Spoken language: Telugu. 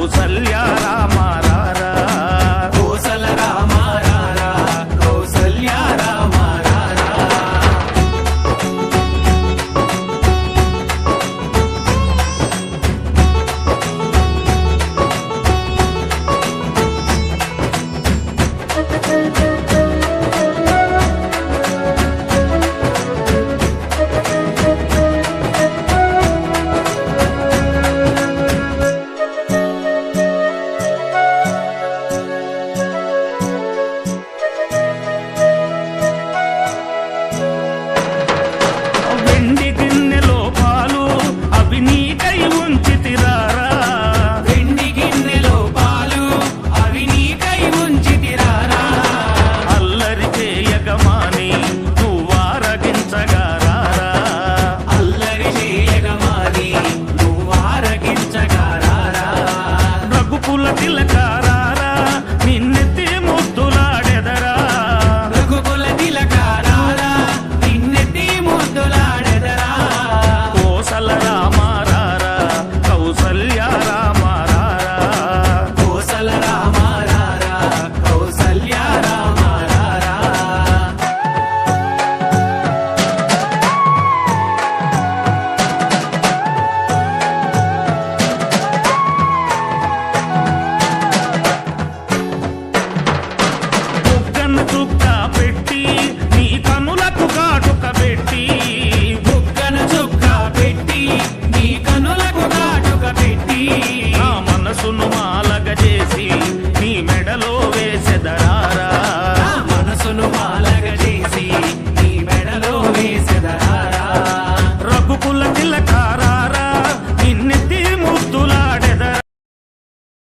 కౌసల్య రామ రారా కోసల రామ రారా కౌసల్య రామ రారా వెండి గిన్నెలో పాలు అవి నీకై ఉంచితిరారా వెండి గిన్నెలో పాలు అవి నీకై ఉంచితిరారా అల్లరి చేయగమాని నువ్వారగించగా రారా అల్లరి చేయగమాని నువ్వారగించగా రారా రఘుకుల తిలకారారా నిన్నెత్తి ముద్దులాడెదరా రఘుకుల తిలకారారా నిన్నెత్తి ముద్దులాడెదరా కోసల రామ రారా కౌసల్య రామ రారా కోసల రామ రారా కౌసల్య రామ రారా బుగ్గన చుక్క పెట్టి నీ కనులకు కాటుక పెట్టి బుగ్గన చుక్క పెట్టి నీ కనులకు కాటుక పెట్టి నా మనసును మాల